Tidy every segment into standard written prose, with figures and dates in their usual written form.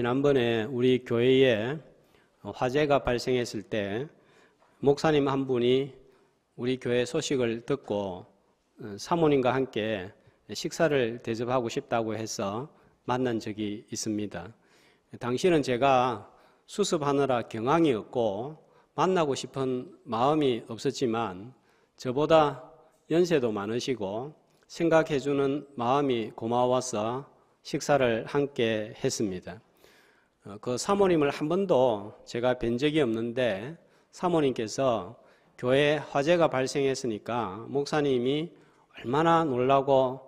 지난번에 우리 교회에 화재가 발생했을 때 목사님 한 분이 우리 교회 소식을 듣고 사모님과 함께 식사를 대접하고 싶다고 해서 만난 적이 있습니다. 당시는 제가 수습하느라 경황이 없고 만나고 싶은 마음이 없었지만 저보다 연세도 많으시고 생각해주는 마음이 고마워서 식사를 함께 했습니다. 그 사모님을 한 번도 제가 뵌 적이 없는데 사모님께서 교회에 화재가 발생했으니까 목사님이 얼마나 놀라고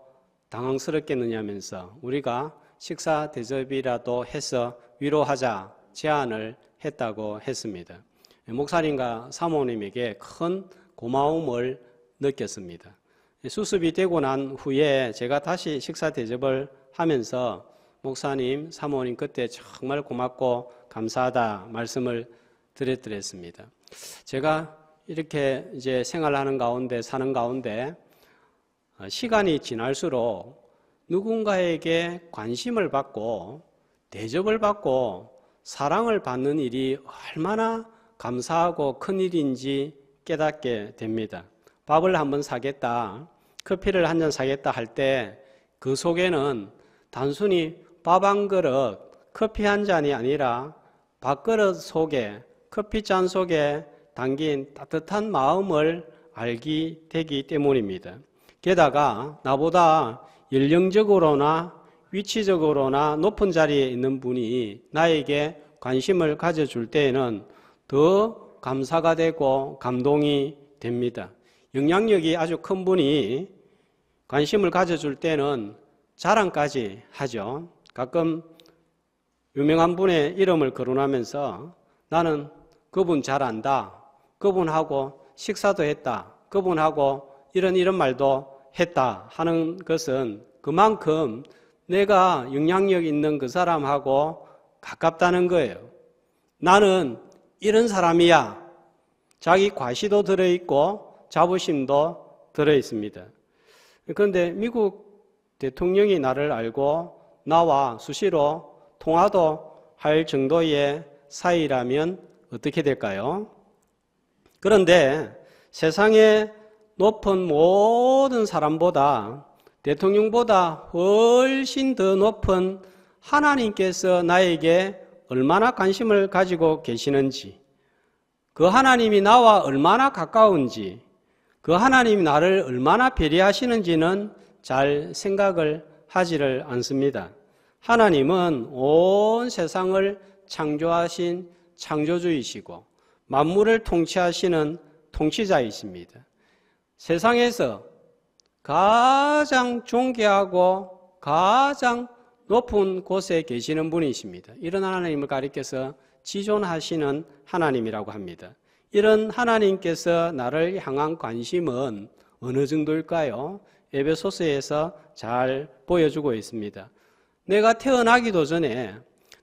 당황스럽겠느냐면서 우리가 식사 대접이라도 해서 위로하자 제안을 했다고 했습니다. 목사님과 사모님에게 큰 고마움을 느꼈습니다. 수습이 되고 난 후에 제가 다시 식사 대접을 하면서 목사님, 사모님 그때 정말 고맙고 감사하다 말씀을 드렸습니다. 제가 이렇게 이제 생활하는 가운데 사는 가운데 시간이 지날수록 누군가에게 관심을 받고 대접을 받고 사랑을 받는 일이 얼마나 감사하고 큰 일인지 깨닫게 됩니다. 밥을 한번 사겠다, 커피를 한 잔 사겠다 할 때 그 속에는 단순히 밥 한 그릇, 커피 한 잔이 아니라 밥그릇 속에, 커피잔 속에 담긴 따뜻한 마음을 알게 되기 때문입니다. 게다가 나보다 연령적으로나 위치적으로나 높은 자리에 있는 분이 나에게 관심을 가져줄 때에는 더 감사가 되고 감동이 됩니다. 영향력이 아주 큰 분이 관심을 가져줄 때는 자랑까지 하죠. 가끔 유명한 분의 이름을 거론하면서 나는 그분 잘 안다, 그분하고 식사도 했다, 그분하고 이런 말도 했다 하는 것은 그만큼 내가 영향력 있는 그 사람하고 가깝다는 거예요. 나는 이런 사람이야. 자기 과시도 들어있고 자부심도 들어있습니다. 그런데 미국 대통령이 나를 알고 나와 수시로 통화도 할 정도의 사이라면 어떻게 될까요? 그런데 세상에 높은 모든 사람보다 대통령보다 훨씬 더 높은 하나님께서 나에게 얼마나 관심을 가지고 계시는지, 그 하나님이 나와 얼마나 가까운지, 그 하나님이 나를 얼마나 배려하시는지는 잘 생각을 하지를 않습니다. 하나님은 온 세상을 창조하신 창조주이시고 만물을 통치하시는 통치자이십니다. 세상에서 가장 존귀하고 가장 높은 곳에 계시는 분이십니다. 이런 하나님을 가리켜서 지존하시는 하나님이라고 합니다. 이런 하나님께서 나를 향한 관심은 어느 정도일까요? 에베소서에서 잘 보여주고 있습니다. 내가 태어나기도 전에,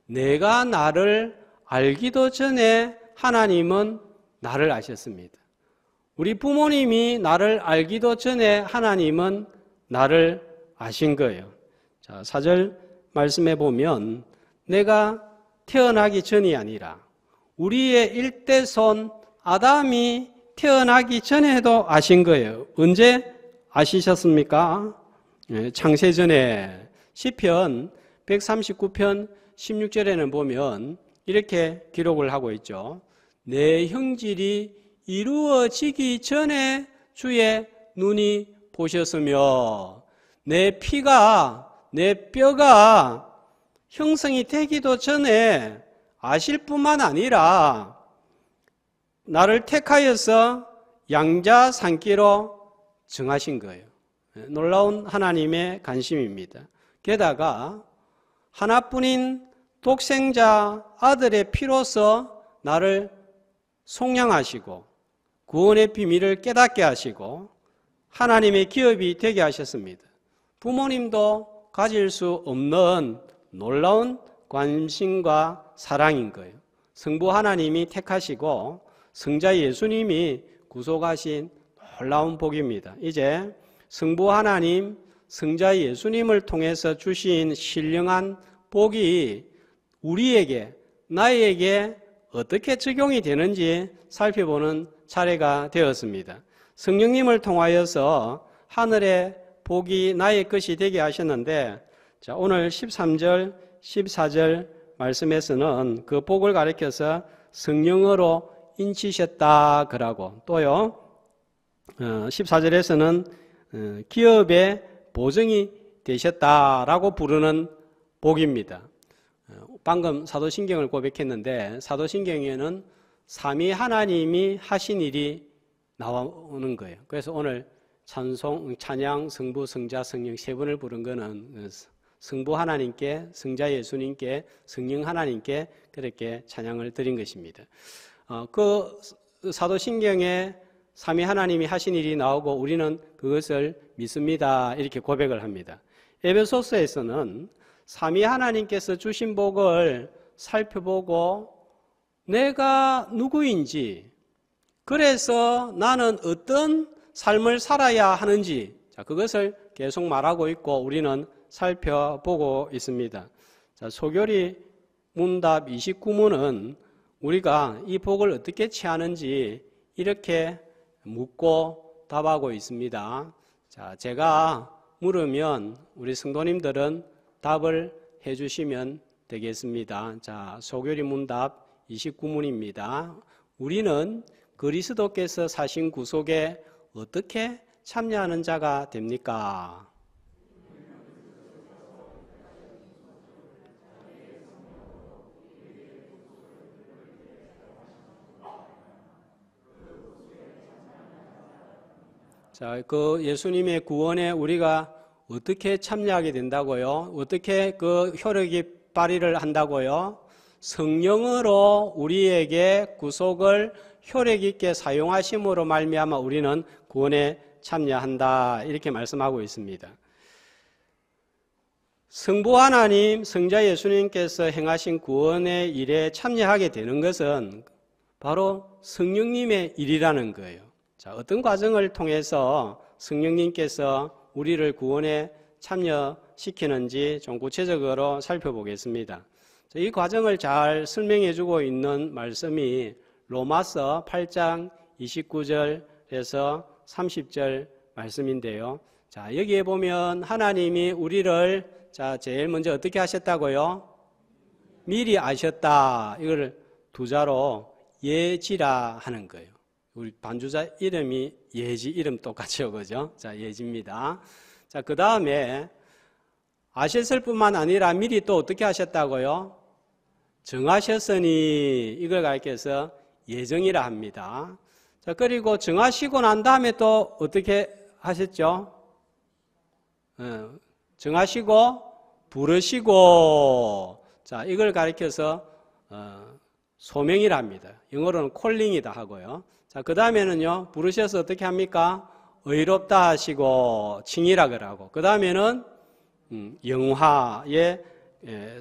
내가 나를 알기도 전에 하나님은 나를 아셨습니다. 우리 부모님이 나를 알기도 전에 하나님은 나를 아신 거예요. 자, 4절 말씀해 보면 내가 태어나기 전이 아니라 우리의 일대손 아담이 태어나기 전에도 아신 거예요. 언제 아시셨습니까? 창세전에 시편 139편 16절에는 보면 이렇게 기록을 하고 있죠. 내 형질이 이루어지기 전에 주의 눈이 보셨으며 내 피가, 내 뼈가 형성이 되기도 전에 아실 뿐만 아니라 나를 택하여서 양자 산기로 정하신 거예요. 놀라운 하나님의 관심입니다. 게다가 하나뿐인 독생자 아들의 피로서 나를 속량하시고 구원의 비밀을 깨닫게 하시고 하나님의 기업이 되게 하셨습니다. 부모님도 가질 수 없는 놀라운 관심과 사랑인 거예요. 성부 하나님이 택하시고 성자 예수님이 구속하신 놀라운 복입니다. 이제 성부 하나님, 성자 예수님을 통해서 주신 신령한 복이 우리에게, 나에게 어떻게 적용이 되는지 살펴보는 차례가 되었습니다. 성령님을 통하여서 하늘의 복이 나의 것이 되게 하셨는데, 자, 오늘 13절, 14절 말씀에서는 그 복을 가리켜서 성령으로 인치셨다 그러고, 또요 14절에서는 기업의 보증이 되셨다라고 부르는 복입니다. 방금 사도신경을 고백했는데 사도신경에는 삼위 하나님이 하신 일이 나오는 거예요. 그래서 오늘 찬양, 성부, 성자, 성령 세 분을 부른 거는 성부 하나님께, 성자 예수님께, 성령 하나님께 그렇게 찬양을 드린 것입니다. 그 사도신경에 삼위 하나님이 하신 일이 나오고 우리는 그것을 믿습니다. 이렇게 고백을 합니다. 에베소서에서는 삼위 하나님께서 주신 복을 살펴보고 내가 누구인지, 그래서 나는 어떤 삶을 살아야 하는지, 자, 그것을 계속 말하고 있고 우리는 살펴보고 있습니다. 자, 소교리 문답 29문은 우리가 이 복을 어떻게 취하는지 이렇게 묻고 답하고 있습니다. 자, 제가 물으면 우리 성도님들은 답을 해주시면 되겠습니다. 자, 소교리 문답 29문입니다. 우리는 그리스도께서 사신 구속에 어떻게 참여하는 자가 됩니까? 자, 그 예수님의 구원에 우리가 어떻게 참여하게 된다고요? 어떻게 그 효력이 발휘를 한다고요? 성령으로 우리에게 구속을 효력 있게 사용하심으로 말미암아 우리는 구원에 참여한다, 이렇게 말씀하고 있습니다. 성부 하나님, 성자 예수님께서 행하신 구원의 일에 참여하게 되는 것은 바로 성령님의 일이라는 거예요. 자, 어떤 과정을 통해서 성령님께서 우리를 구원에 참여시키는지 좀 구체적으로 살펴보겠습니다. 이 과정을 잘 설명해 주고 있는 말씀이 로마서 8장 29절에서 30절 말씀인데요. 자, 여기에 보면 하나님이 우리를 제일 먼저 어떻게 하셨다고요? 미리 아셨다. 이걸 두 자로 예지라 하는 거예요. 우리 반주자 이름이 예지, 이름 똑같죠, 그죠? 자, 예지입니다. 자, 그 다음에 아셨을 뿐만 아니라 미리 또 어떻게 하셨다고요? 정하셨으니, 이걸 가리켜서 예정이라 합니다. 자, 그리고 정하시고 난 다음에 또 어떻게 하셨죠? 정하시고 부르시고, 자, 이걸 가리켜서 소명이라 합니다. 영어로는 콜링이다 하고요. 자, 그 다음에는요, 부르셔서 어떻게 합니까? 의롭다 하시고 칭이라 그러고, 그 다음에는 영화의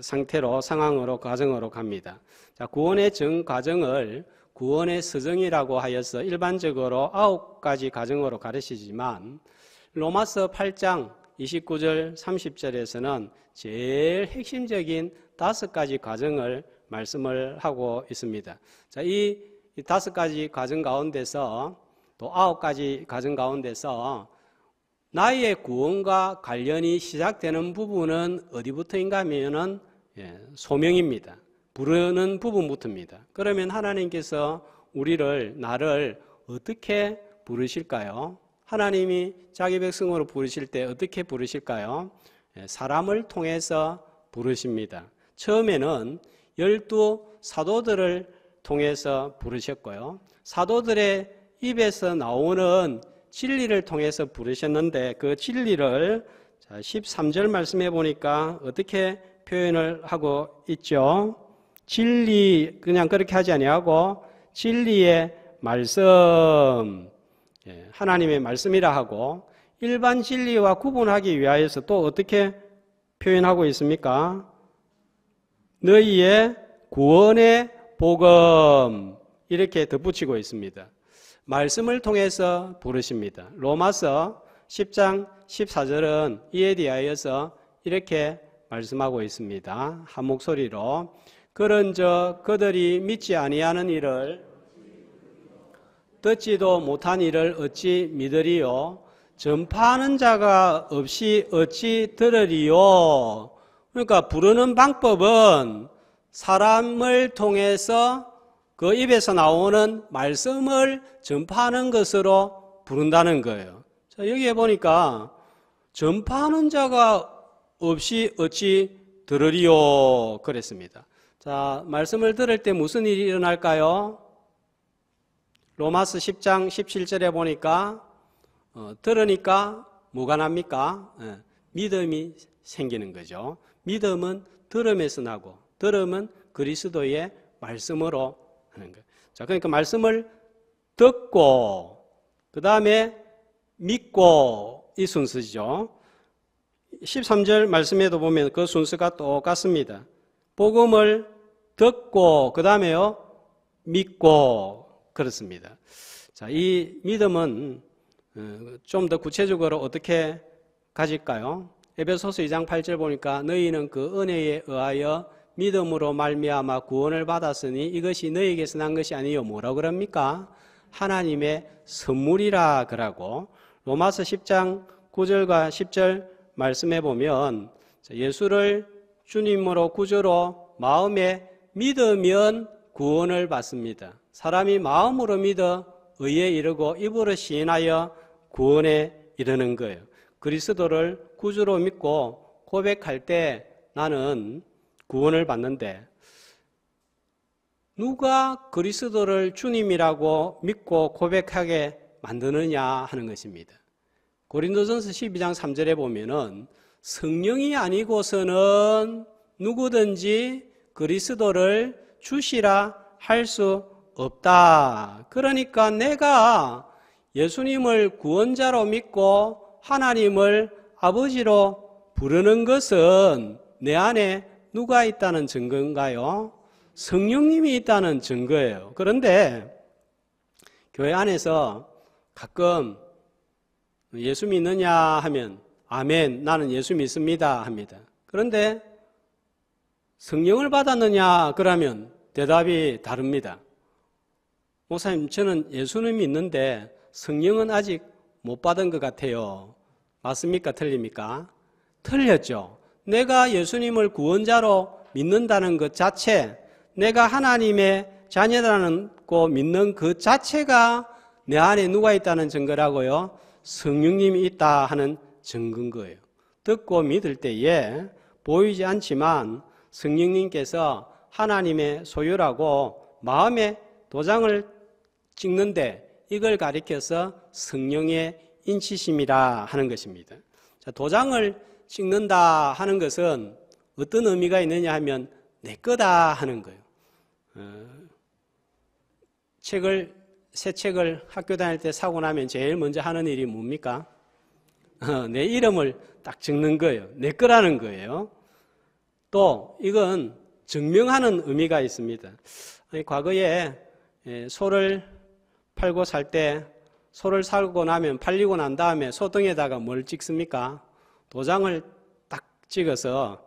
상태로, 상황으로, 과정으로 갑니다. 자, 구원의 정 과정을 구원의 서정이라고 하여서 일반적으로 9가지 과정으로 가르치지만 로마서 8장 29절 30절에서는 제일 핵심적인 5가지 과정을 말씀을 하고 있습니다. 자, 이 5가지 과정 가운데서 또 9가지 과정 가운데서 나의 구원과 관련이 시작되는 부분은 어디부터인가 하면은 소명입니다. 부르는 부분부터입니다. 그러면 하나님께서 나를 어떻게 부르실까요? 하나님이 자기 백성으로 부르실 때 어떻게 부르실까요? 사람을 통해서 부르십니다. 처음에는 12 사도들을 통해서 부르셨고요. 사도들의 입에서 나오는 진리를 통해서 부르셨는데 그 진리를 13절 말씀해 보니까 어떻게 표현을 하고 있죠? 진리, 그냥 그렇게 하지 아니하고 진리의 말씀, 하나님의 말씀이라 하고, 일반 진리와 구분하기 위하여서 또 어떻게 표현하고 있습니까? 너희의 구원의 복음, 이렇게 덧붙이고 있습니다. 말씀을 통해서 부르십니다. 로마서 10장 14절은 이에 대하여서 이렇게 말씀하고 있습니다. 한 목소리로 그런즉 그들이 믿지 아니하는 이를 듣지도 못한 이를 어찌 믿으리요? 전파하는 자가 없이 어찌 들으리요? 그러니까 부르는 방법은 사람을 통해서 그 입에서 나오는 말씀을 전파하는 것으로 부른다는 거예요. 자, 여기에 보니까 전파하는 자가 없이 어찌 들으리요? 그랬습니다. 자, 말씀을 들을 때 무슨 일이 일어날까요? 로마서 10장 17절에 보니까 들으니까 뭐가 납니까? 믿음이 생기는 거죠. 믿음은 들음에서 나고 들음은 그리스도의 말씀으로 하는 거예요. 자, 그러니까 말씀을 듣고 그 다음에 믿고 이 순서죠. 13절 말씀에도 보면 그 순서가 똑같습니다. 복음을 듣고 그 다음에요 믿고 그렇습니다. 자, 이 믿음은 좀 더 구체적으로 어떻게 가질까요? 에베소서 2장 8절 보니까 너희는 그 은혜에 의하여 믿음으로 말미암아 구원을 받았으니 이것이 너희에게서 난 것이 아니요 뭐라고 그럽니까? 하나님의 선물이라 그러고 로마서 10장 9절과 10절 말씀해 보면 예수를 주님으로 구주로 마음에 믿으면 구원을 받습니다. 사람이 마음으로 믿어 의에 이르고 입으로 시인하여 구원에 이르는 거예요. 그리스도를 구주로 믿고 고백할 때 나는 구원을 받는데 누가 그리스도를 주님이라고 믿고 고백하게 만드느냐 하는 것입니다. 고린도전서 12장 3절에 보면은 성령이 아니고서는 누구든지 그리스도를 주시라 할 수 없다. 그러니까 내가 예수님을 구원자로 믿고 하나님을 아버지로 부르는 것은 내 안에 누가 있다는 증거인가요? 성령님이 있다는 증거예요. 그런데 교회 안에서 가끔 예수 믿느냐 하면 아멘 나는 예수 믿습니다 합니다. 그런데 성령을 받았느냐 그러면 대답이 다릅니다. 목사님 저는 예수는 믿는데 성령은 아직 못 받은 것 같아요. 맞습니까? 틀립니까? 틀렸죠. 내가 예수님을 구원자로 믿는다는 것 자체, 내가 하나님의 자녀라는 거 믿는 그 자체가 내 안에 누가 있다는 증거라고요? 성령님이 있다 하는 증거인 거예요. 듣고 믿을 때에 보이지 않지만 성령님께서 하나님의 소유라고 마음에 도장을 찍는데 이걸 가리켜서 성령의 인치심이라 하는 것입니다. 자, 도장을 찍는다 하는 것은 어떤 의미가 있느냐 하면 내 거다 하는 거예요. 새 책을 학교 다닐 때 사고 나면 제일 먼저 하는 일이 뭡니까? 내 이름을 딱 적는 거예요. 내 거라는 거예요. 또 이건 증명하는 의미가 있습니다. 과거에 소를 팔고 살 때 소를 사고 나면 팔리고 난 다음에 소등에다가 뭘 찍습니까? 도장을 딱 찍어서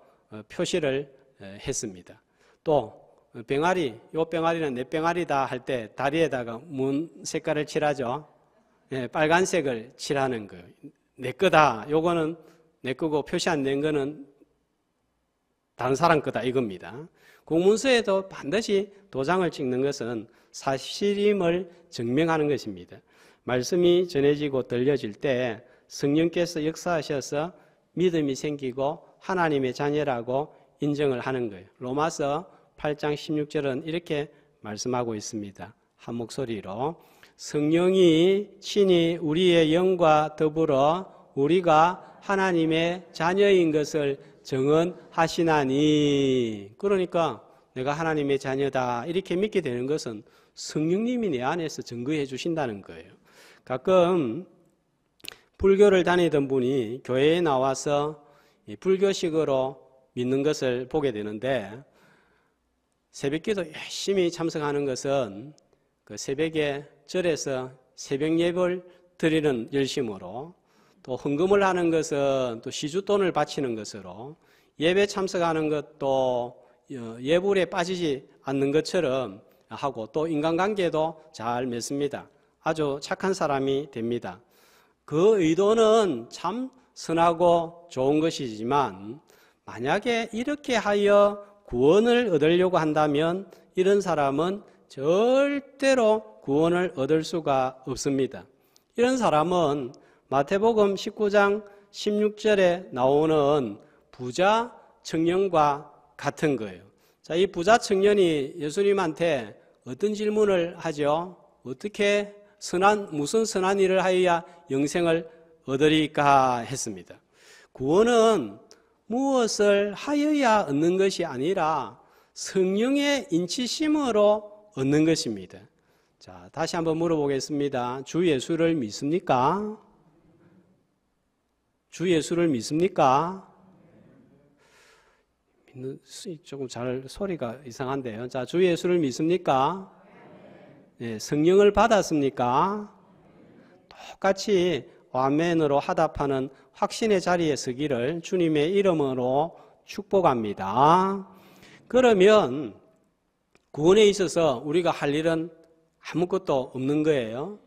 표시를 했습니다. 또 병아리, 요 병아리는 내 병아리다 할 때 다리에다가 문 색깔을 칠하죠. 빨간색을 칠하는 거예요. 내 거다. 요거는 내 거고 표시 안 된 거는 다른 사람 거다 이겁니다. 공문서에도 반드시 도장을 찍는 것은 사실임을 증명하는 것입니다. 말씀이 전해지고 들려질 때 성령께서 역사하셔서 믿음이 생기고 하나님의 자녀라고 인정을 하는 거예요. 로마서 8장 16절은 이렇게 말씀하고 있습니다. 한 목소리로 성령이 친히 우리의 영과 더불어 우리가 하나님의 자녀인 것을 증언하시나니. 그러니까 내가 하나님의 자녀다 이렇게 믿게 되는 것은 성령님이 내 안에서 증거해 주신다는 거예요. 가끔 불교를 다니던 분이 교회에 나와서 불교식으로 믿는 것을 보게 되는데 새벽기도 열심히 참석하는 것은 그 새벽에 절에서 새벽 예배를 드리는 열심으로 또 헌금을 하는 것은 또 시주돈을 바치는 것으로 예배 참석하는 것도 예불에 빠지지 않는 것처럼 하고 또 인간관계도 잘 맺습니다. 아주 착한 사람이 됩니다. 그 의도는 참 선하고 좋은 것이지만 만약에 이렇게 하여 구원을 얻으려고 한다면 이런 사람은 절대로 구원을 얻을 수가 없습니다. 이런 사람은 마태복음 19장 16절에 나오는 부자 청년과 같은 거예요. 자, 이 부자 청년이 예수님한테 어떤 질문을 하죠? 어떻게 무슨 선한 일을 하여야 영생을 얻으리까 했습니다. 구원은 무엇을 하여야 얻는 것이 아니라 성령의 인치심으로 얻는 것입니다. 자, 다시 한번 물어보겠습니다. 주 예수를 믿습니까? 주 예수를 믿습니까? 조금 소리가 이상한데요. 자, 주 예수를 믿습니까? 네, 성령을 받았습니까? 똑같이 아멘으로 화답하는 확신의 자리에 서기를 주님의 이름으로 축복합니다. 그러면 구원에 있어서 우리가 할 일은 아무것도 없는 거예요?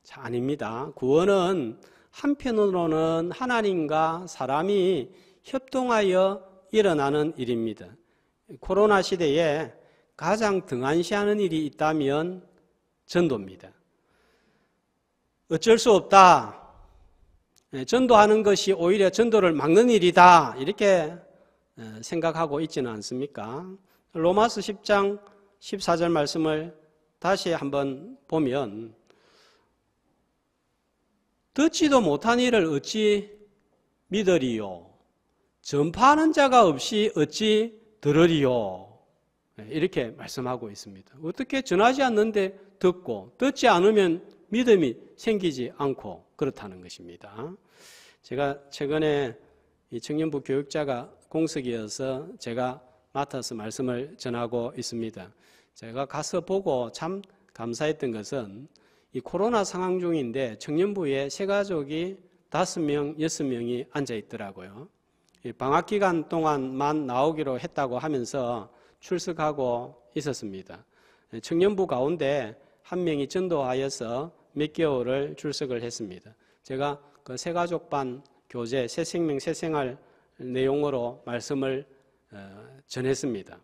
자, 아닙니다. 구원은 한편으로는 하나님과 사람이 협동하여 일어나는 일입니다. 코로나 시대에 가장 등한시하는 일이 있다면 전도입니다. 어쩔 수 없다. 전도하는 것이 오히려 전도를 막는 일이다. 이렇게 생각하고 있지는 않습니까? 로마서 10장 14절 말씀을 다시 한번 보면 듣지도 못한 일을 어찌 믿으리요? 전파하는 자가 없이 어찌 들으리요? 이렇게 말씀하고 있습니다. 어떻게 전하지 않는데 듣고 듣지 않으면 믿음이 생기지 않고 그렇다는 것입니다. 제가 최근에 이 청년부 교육자가 공석이어서 제가 맡아서 말씀을 전하고 있습니다. 제가 가서 보고 참 감사했던 것은 이 코로나 상황 중인데 청년부에 세 가족이 5명, 6명이 앉아 있더라고요. 방학 기간 동안만 나오기로 했다고 하면서 출석하고 있었습니다. 청년부 가운데 한 명이 전도하여서 몇 개월을 출석을 했습니다. 제가 그 세 가족 반 교재 새 생명 새 생활 내용으로 말씀을 전했습니다.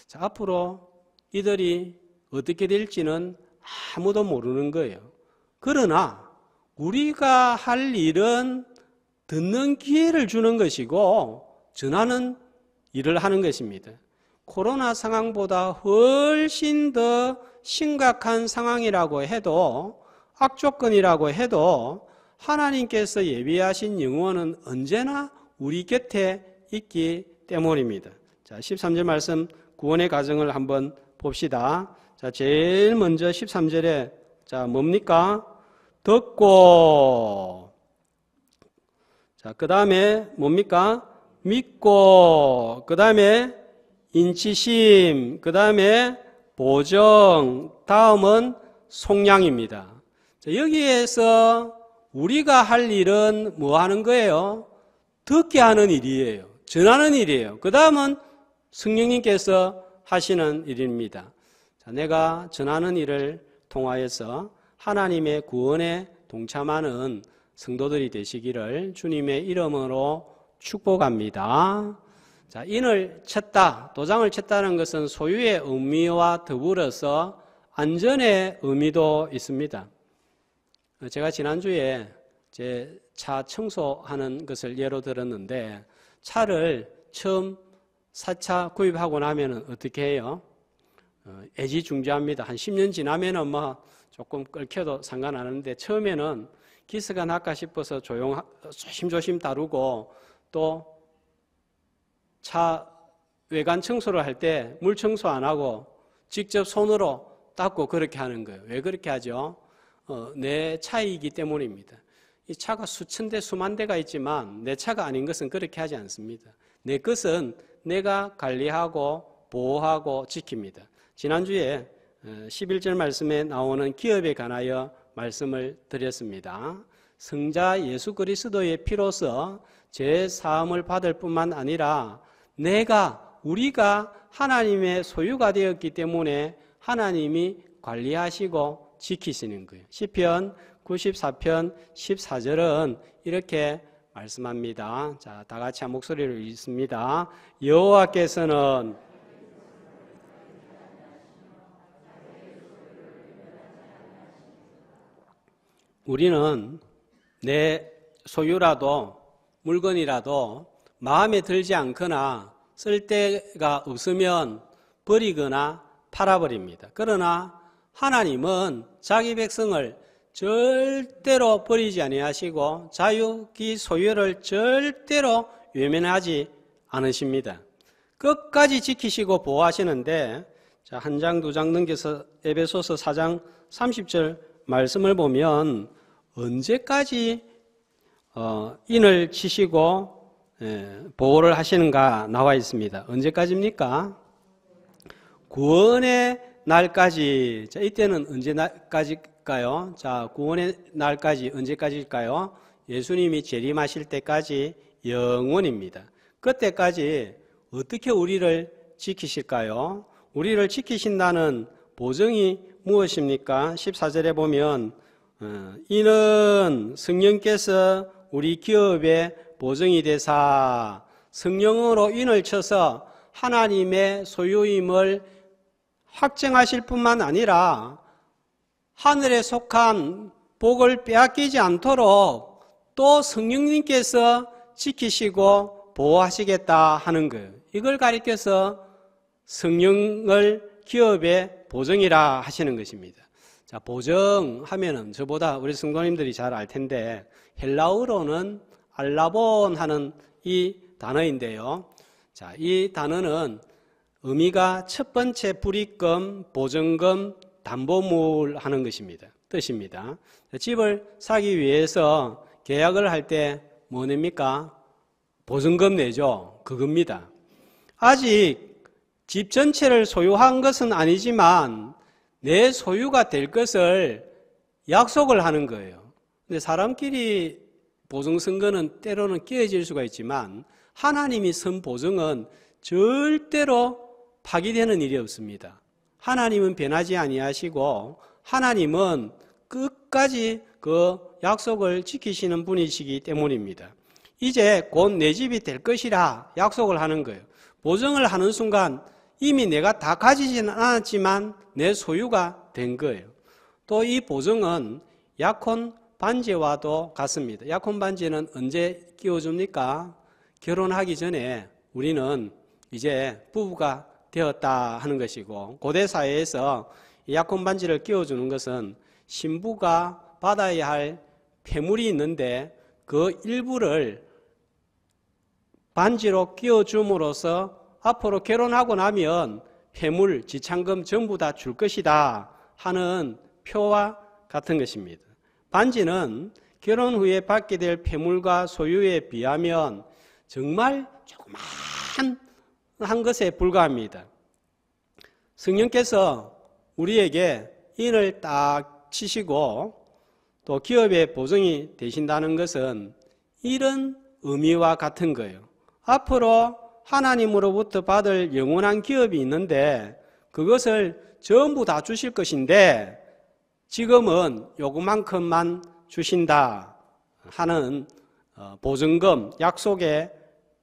자, 앞으로 이들이 어떻게 될지는 아무도 모르는 거예요. 그러나 우리가 할 일은 듣는 기회를 주는 것이고 전하는 일을 하는 것입니다. 코로나 상황보다 훨씬 더 심각한 상황이라고 해도 악조건이라고 해도 하나님께서 예비하신 영원은 언제나 우리 곁에 있기 때문입니다. 자, 13절 말씀 구원의 과정을 한번 봅시다. 자, 제일 먼저 13절에 자, 뭡니까? 듣고. 자, 그다음에 뭡니까? 믿고. 그다음에 인치심. 그다음에 보정. 다음은 속량입니다. 자, 여기에서 우리가 할 일은 뭐 하는 거예요? 듣게 하는 일이에요. 전하는 일이에요. 그 다음은 성령님께서 하시는 일입니다. 자, 내가 전하는 일을 통하여서 하나님의 구원에 동참하는 성도들이 되시기를 주님의 이름으로 축복합니다. 자, 인을 쳤다, 도장을 쳤다는 것은 소유의 의미와 더불어서 안전의 의미도 있습니다. 제가 지난주에 제 차 청소하는 것을 예로 들었는데 차를 처음 사차 구입하고 나면 어떻게 해요? 애지중지합니다. 한 10년 지나면은 뭐 조금 끓여도 상관 안 하는데 처음에는 기스가 날까 싶어서 조심조심 다루고 또 차 외관 청소를 할 때 물 청소 안 하고 직접 손으로 닦고 그렇게 하는 거예요. 왜 그렇게 하죠? 내 차이기 때문입니다. 이 차가 수천 대 수만 대가 있지만 내 차가 아닌 것은 그렇게 하지 않습니다. 내 것은 내가 관리하고 보호하고 지킵니다. 지난주에 11절 말씀에 나오는 기업에 관하여 말씀을 드렸습니다. 성자 예수 그리스도의 피로서 제 사함을 받을 뿐만 아니라 우리가 하나님의 소유가 되었기 때문에 하나님이 관리하시고 지키시는 거예요. 시편 94편 14절은 이렇게 말씀합니다. 자, 다 같이 한 목소리로 읽습니다. 여호와께서는 우리는 내 소유라도 물건이라도 마음에 들지 않거나 쓸 데가 없으면 버리거나 팔아버립니다. 그러나 하나님은 자기 백성을 절대로 버리지 아니하시고 자유기 소유를 절대로 외면하지 않으십니다. 끝까지 지키시고 보호하시는데, 자, 한 장 두 장 넘겨서 에베소서 4장 30절 말씀을 보면 언제까지 인을 치시고 보호를 하시는가 나와 있습니다. 언제까지입니까? 구원의 날까지. 자, 이때는 언제까지일까요? 자, 구원의 날까지 언제까지일까요? 예수님이 재림하실 때까지 영원입니다. 그때까지 어떻게 우리를 지키실까요? 우리를 지키신다는 보증이 무엇입니까? 14절에 보면 이는 성령께서 우리 기업의 보증이 되사, 성령으로 인을 쳐서 하나님의 소유임을 확정하실 뿐만 아니라 하늘에 속한 복을 빼앗기지 않도록 또 성령님께서 지키시고 보호하시겠다 하는 거예요. 이걸 가리켜서 성령을 기업의 보증이라 하시는 것입니다. 자, 보증하면은 저보다 우리 성도님들이 잘 알 텐데 헬라어로는 알라본 하는 이 단어인데요. 자, 이 단어는 의미가 첫 번째 불입금, 보증금, 담보물 하는 것입니다. 뜻입니다. 집을 사기 위해서 계약을 할 때 뭐 냅니까? 보증금 내죠. 그겁니다. 아직 집 전체를 소유한 것은 아니지만 내 소유가 될 것을 약속을 하는 거예요. 근데 사람끼리 보증 쓴 거는 때로는 깨어질 수가 있지만 하나님이 쓴 보증은 절대로 파기되는 일이 없습니다. 하나님은 변하지 아니하시고 하나님은 끝까지 그 약속을 지키시는 분이시기 때문입니다. 이제 곧 내 집이 될 것이라 약속을 하는 거예요. 보증을 하는 순간 이미 내가 다 가지지는 않았지만 내 소유가 된 거예요. 또 이 보증은 약혼 반지와도 같습니다. 약혼 반지는 언제 끼워줍니까? 결혼하기 전에 우리는 이제 부부가 되었다 하는 것이고, 고대 사회에서 약혼 반지를 끼워주는 것은 신부가 받아야 할 폐물이 있는데 그 일부를 반지로 끼워줌으로써 앞으로 결혼하고 나면 폐물, 지참금 전부 다 줄 것이다 하는 표와 같은 것입니다. 반지는 결혼 후에 받게 될 폐물과 소유에 비하면 정말 조그마한 것에 불과합니다. 성령께서 우리에게 인을 딱 치시고 또 기업의 보증이 되신다는 것은 이런 의미와 같은 거예요. 앞으로 하나님으로부터 받을 영원한 기업이 있는데 그것을 전부 다 주실 것인데 지금은 요구만큼만 주신다 하는 보증금, 약속의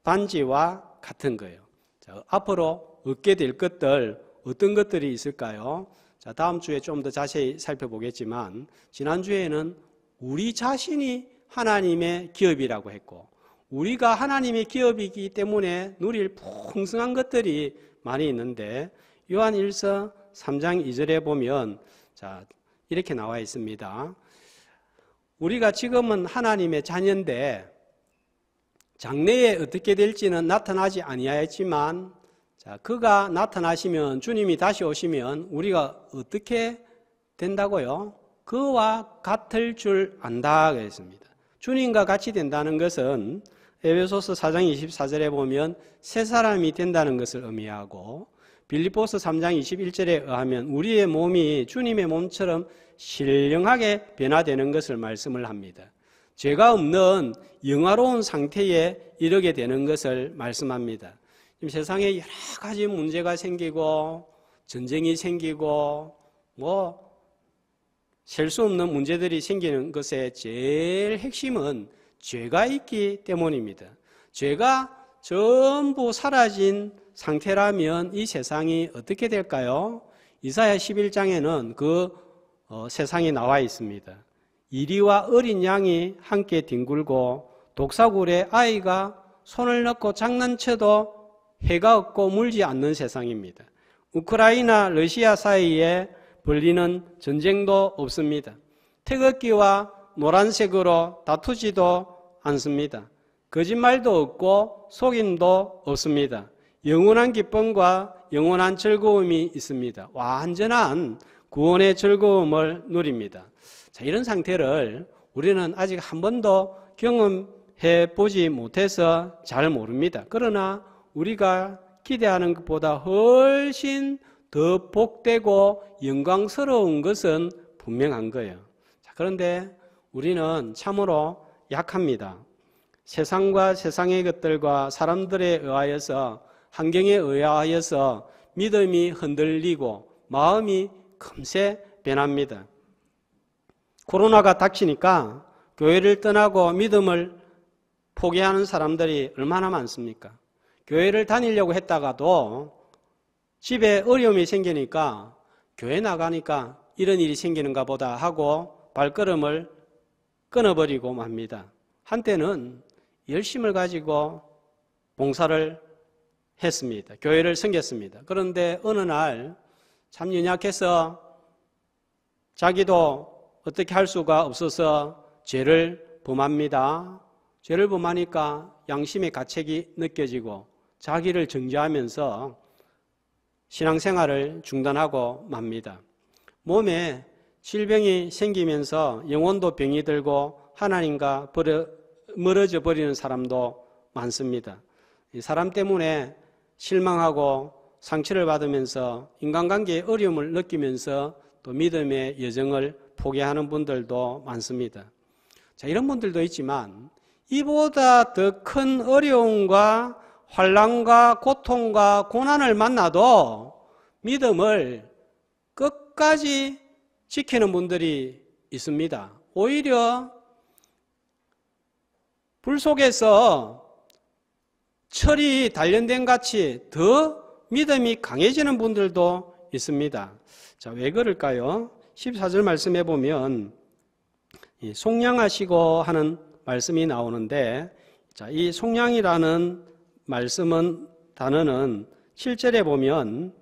반지와 같은 거예요. 자, 앞으로 얻게 될 것들 어떤 것들이 있을까요? 자, 다음 주에 좀 더 자세히 살펴보겠지만 지난주에는 우리 자신이 하나님의 기업이라고 했고 우리가 하나님의 기업이기 때문에 누릴 풍성한 것들이 많이 있는데 요한일서 3장 2절에 보면 자, 이렇게 나와 있습니다. 우리가 지금은 하나님의 자녀인데 장래에 어떻게 될지는 나타나지 아니하였지만 자, 그가 나타나시면 주님이 다시 오시면 우리가 어떻게 된다고요? 그와 같을 줄 안다 그랬습니다. 주님과 같이 된다는 것은 에베소서 4장 24절에 보면 새 사람이 된다는 것을 의미하고 빌립보서 3장 21절에 의하면 우리의 몸이 주님의 몸처럼 신령하게 변화되는 것을 말씀을 합니다. 죄가 없는 영화로운 상태에 이르게 되는 것을 말씀합니다. 지금 세상에 여러 가지 문제가 생기고 전쟁이 생기고 뭐 셀 수 없는 문제들이 생기는 것의 제일 핵심은 죄가 있기 때문입니다. 죄가 전부 사라진 상태라면 이 세상이 어떻게 될까요? 이사야 11장에는 그 세상이 나와 있습니다. 이리와 어린 양이 함께 뒹굴고 독사굴에 아이가 손을 넣고 장난쳐도 해가 없고 물지 않는 세상입니다. 우크라이나, 러시아 사이에 벌리는 전쟁도 없습니다. 태극기와 노란색으로 다투지도 않습니다. 거짓말도 없고 속임도 없습니다. 영원한 기쁨과 영원한 즐거움이 있습니다. 완전한 구원의 즐거움을 누립니다. 자, 이런 상태를 우리는 아직 한 번도 경험해 보지 못해서 잘 모릅니다. 그러나 우리가 기대하는 것보다 훨씬 더 복되고 영광스러운 것은 분명한 거예요. 자, 그런데 우리는 참으로 약합니다. 세상과 세상의 것들과 사람들에 의하여서, 환경에 의하여서 믿음이 흔들리고 마음이 금세 변합니다. 코로나가 닥치니까 교회를 떠나고 믿음을 포기하는 사람들이 얼마나 많습니까? 교회를 다니려고 했다가도 집에 어려움이 생기니까 교회 나가니까 이런 일이 생기는가 보다 하고 발걸음을 끊어버리고 맙니다. 한때는 열심을 가지고 봉사를 했습니다. 교회를 섬겼습니다. 그런데 어느 날 참 연약해서 자기도 어떻게 할 수가 없어서 죄를 범합니다. 죄를 범하니까 양심의 가책이 느껴지고 자기를 정죄하면서 신앙생활을 중단하고 맙니다. 몸에 질병이 생기면서 영혼도 병이 들고 하나님과 멀어져 버리는 사람도 많습니다. 사람 때문에 실망하고 상처를 받으면서 인간관계에 어려움을 느끼면서 또 믿음의 여정을 포기하는 분들도 많습니다. 자, 이런 분들도 있지만 이보다 더 큰 어려움과 환난과 고통과 고난을 만나도 믿음을 끝까지 지키는 분들이 있습니다. 오히려 불 속에서 철이 단련된 같이 더 믿음이 강해지는 분들도 있습니다. 자, 왜 그럴까요? 14절 말씀해 보면 속량하시고 하는 말씀이 나오는데, 자, 이 속량이라는 단어는 7절에 보면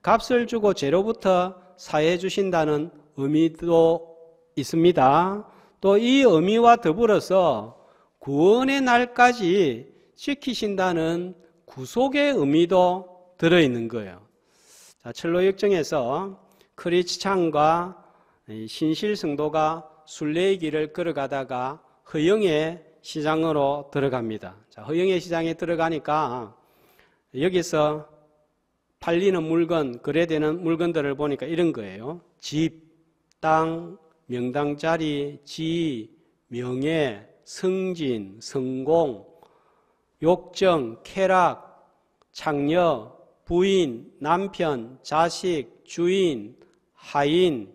값을 주고 죄로부터 사해 주신다는 의미도 있습니다. 또 이 의미와 더불어서 구원의 날까지 지키신다는 구속의 의미도 들어있는 거예요. 자, 철로역정에서 크리스찬과 신실 성도가 순례의 길을 걸어가다가 허영의 시장으로 들어갑니다. 자, 허영의 시장에 들어가니까 여기서 팔리는 물건, 거래되는 물건들을 보니까 이런 거예요. 집, 땅, 명당 자리, 지위, 명예, 승진, 성공, 욕정, 쾌락, 창녀, 부인, 남편, 자식, 주인, 하인,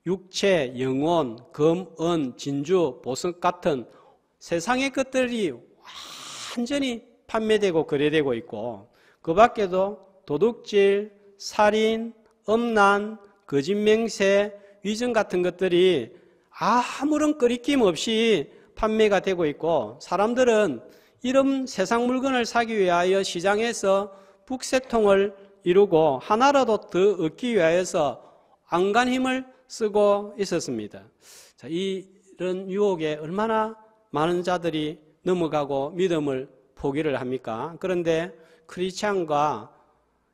육체, 영혼, 금, 은, 진주, 보석 같은 세상의 것들이 완전히 판매되고 거래되고 있고, 그 밖에도 도둑질, 살인, 음란, 거짓맹세, 위증 같은 것들이 아무런 거리낌 없이 판매가 되고 있고, 사람들은 이런 세상 물건을 사기 위하여 시장에서 북새통을 이루고 하나라도 더 얻기 위하여서 안간 힘을 쓰고 있었습니다. 자, 이런 유혹에 얼마나 많은 자들이 넘어가고 믿음을 포기를 합니까? 그런데 크리스찬과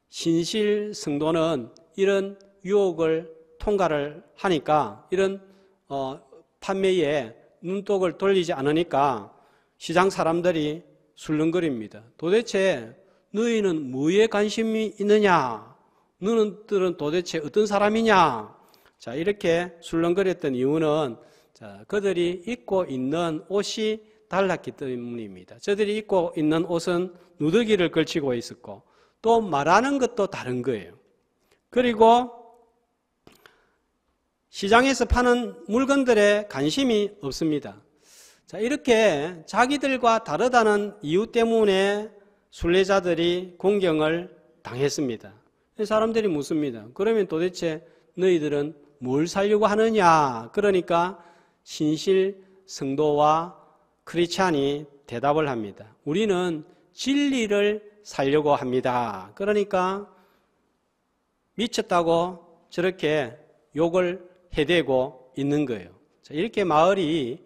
신실 성도는 이런 유혹을 통과를 하니까, 이런 판매에 눈독을 돌리지 않으니까 시장 사람들이 술렁거립니다. 도대체 너희는 뭐에 관심이 있느냐? 너희들은 도대체 어떤 사람이냐? 자, 이렇게 술렁거렸던 이유는, 자, 그들이 입고 있는 옷이 달랐기 때문입니다. 저들이 입고 있는 옷은 누더기를 걸치고 있었고 또 말하는 것도 다른 거예요. 그리고 시장에서 파는 물건들에 관심이 없습니다. 자, 이렇게 자기들과 다르다는 이유 때문에 순례자들이 공경을 당했습니다. 사람들이 묻습니다. 그러면 도대체 너희들은 뭘 살려고 하느냐? 그러니까 신실 성도와 크리스찬이 대답을 합니다. 우리는 진리를 살려고 합니다. 그러니까 미쳤다고 저렇게 욕을 해대고 있는 거예요. 자, 이렇게 마을이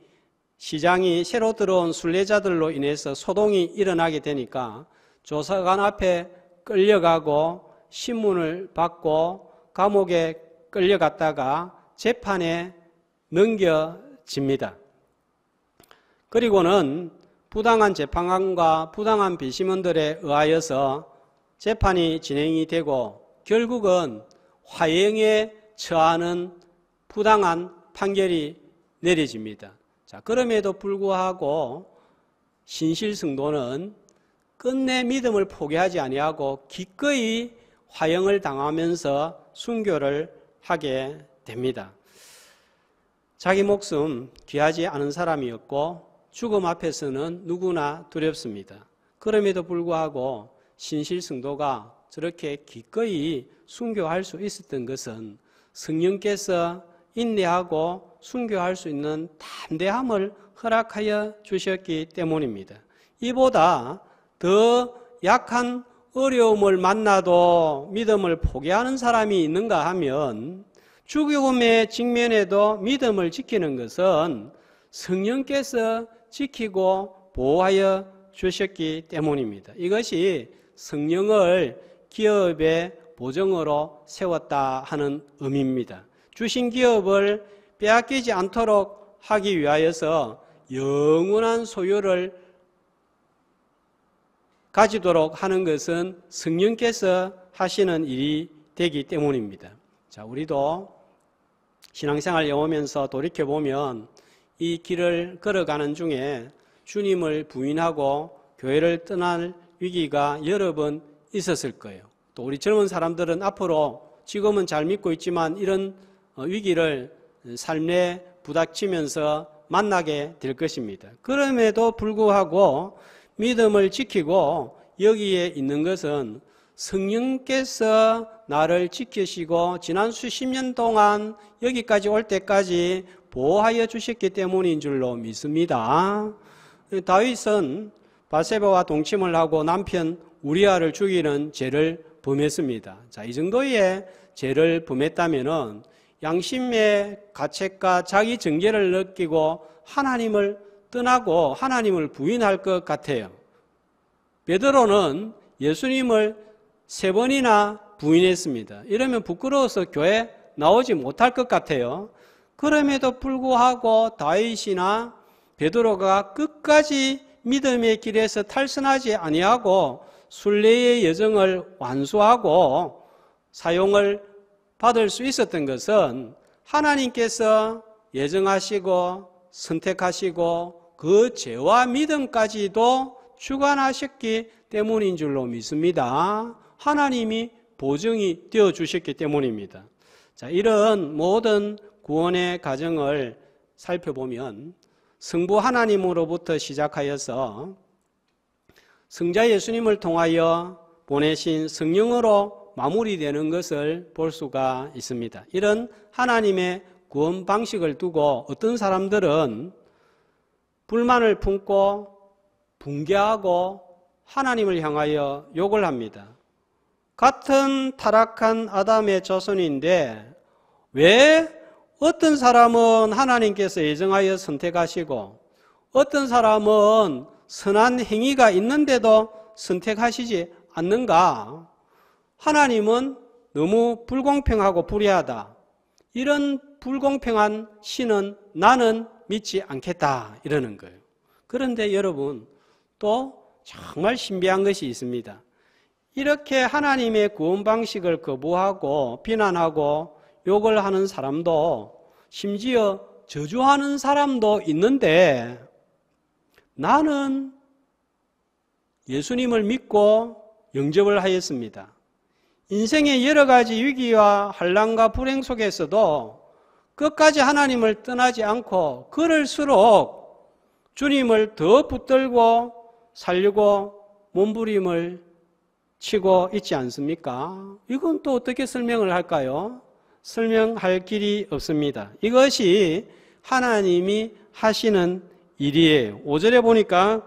시장이 새로 들어온 순례자들로 인해서 소동이 일어나게 되니까 조사관 앞에 끌려가고 신문을 받고 감옥에 끌려갔다가 재판에 넘겨집니다. 그리고는 부당한 재판관과 부당한 배심원들에 의하여서 재판이 진행이 되고 결국은 화형에 처하는 부당한 판결이 내려집니다. 자, 그럼에도 불구하고 신실 성도는 끝내 믿음을 포기하지 아니하고 기꺼이 화형을 당하면서 순교를 하게 됩니다. 자기 목숨 귀하지 않은 사람이었고 죽음 앞에서는 누구나 두렵습니다. 그럼에도 불구하고 신실 성도가 저렇게 기꺼이 순교할 수 있었던 것은 성령께서 인내하고 순교할 수 있는 담대함을 허락하여 주셨기 때문입니다. 이보다 더 약한 어려움을 만나도 믿음을 포기하는 사람이 있는가 하면 죽음의 직면에도 믿음을 지키는 것은 성령께서 지키고 보호하여 주셨기 때문입니다. 이것이 성령을 기업의 보정으로 세웠다 하는 의미입니다. 주신 기업을 빼앗기지 않도록 하기 위하여서 영원한 소유를 가지도록 하는 것은 성령께서 하시는 일이 되기 때문입니다. 자, 우리도 신앙생활 해오면서 돌이켜보면 이 길을 걸어가는 중에 주님을 부인하고 교회를 떠날 위기가 여러 번 있었을 거예요. 또 우리 젊은 사람들은 앞으로 지금은 잘 믿고 있지만 이런 위기를 삶에 부닥치면서 만나게 될 것입니다. 그럼에도 불구하고 믿음을 지키고 여기에 있는 것은 성령께서 나를 지키시고 지난 수십 년 동안 여기까지 올 때까지 보호하여 주셨기 때문인 줄로 믿습니다. 다윗은 바세바와 동침을 하고 남편 우리아를 죽이는 죄를 범했습니다. 자, 이 정도의 죄를 범했다면은 양심의 가책과 자기 정죄를 느끼고 하나님을 떠나고 하나님을 부인할 것 같아요. 베드로는 예수님을 3번이나 부인했습니다. 이러면 부끄러워서 교회 나오지 못할 것 같아요. 그럼에도 불구하고 다윗이나 베드로가 끝까지 믿음의 길에서 탈선하지 아니하고 순례의 여정을 완수하고 사용을 받을 수 있었던 것은 하나님께서 예정하시고 선택하시고 그 죄와 믿음까지도 주관하셨기 때문인 줄로 믿습니다. 하나님이 보증이 되어 주셨기 때문입니다. 자, 이런 모든 구원의 과정을 살펴보면 성부 하나님으로부터 시작하여서 성자 예수님을 통하여 보내신 성령으로 마무리되는 것을 볼 수가 있습니다. 이런 하나님의 구원 방식을 두고 어떤 사람들은 불만을 품고 붕괴하고 하나님을 향하여 욕을 합니다. 같은 타락한 아담의 자손인데 왜 어떤 사람은 하나님께서 예정하여 선택하시고 어떤 사람은 선한 행위가 있는데도 선택하시지 않는가? 하나님은 너무 불공평하고 불의하다. 이런 불공평한 신은 나는 믿지 않겠다 이러는 거예요. 그런데 여러분 또 정말 신비한 것이 있습니다. 이렇게 하나님의 구원 방식을 거부하고 비난하고 욕을 하는 사람도 심지어 저주하는 사람도 있는데 나는 예수님을 믿고 영접을 하였습니다. 인생의 여러 가지 위기와 환난과 불행 속에서도 끝까지 하나님을 떠나지 않고 그럴수록 주님을 더 붙들고 살려고 몸부림을 치고 있지 않습니까? 이건 또 어떻게 설명을 할까요? 설명할 길이 없습니다. 이것이 하나님이 하시는 일이에요. 5절에 보니까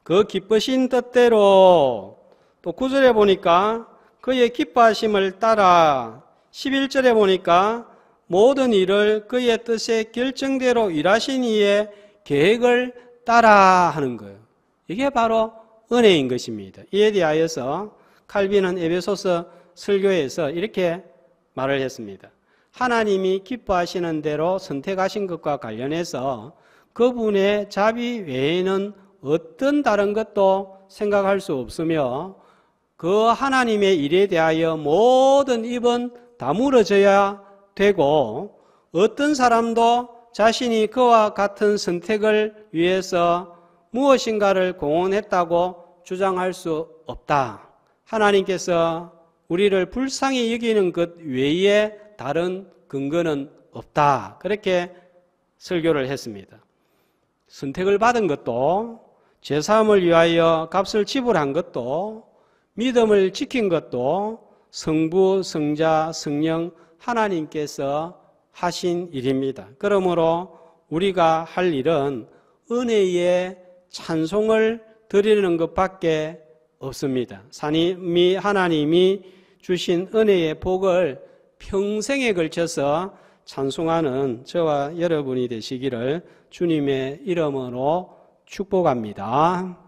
그 기쁘신 뜻대로, 또 9절에 보니까 그의 기뻐하심을 따라, 11절에 보니까 모든 일을 그의 뜻의 결정대로 일하신 이의 계획을 따라 하는 거예요. 이게 바로 은혜인 것입니다. 이에 대하여서 칼빈은 에베소서 설교에서 이렇게 말을 했습니다. 하나님이 기뻐하시는 대로 선택하신 것과 관련해서 그분의 자비 외에는 어떤 다른 것도 생각할 수 없으며 그 하나님의 일에 대하여 모든 입은 다물어져야 되고 어떤 사람도 자신이 그와 같은 선택을 위해서 무엇인가를 공헌했다고 주장할 수 없다. 하나님께서 우리를 불쌍히 여기는 것 외에 다른 근거는 없다. 그렇게 설교를 했습니다. 선택을 받은 것도, 죄사함을 위하여 값을 지불한 것도, 믿음을 지킨 것도 성부, 성자, 성령 하나님께서 하신 일입니다. 그러므로 우리가 할 일은 은혜의 찬송을 드리는 것밖에 없습니다. 하나님이 주신 은혜의 복을 평생에 걸쳐서 찬송하는 저와 여러분이 되시기를 주님의 이름으로 축복합니다.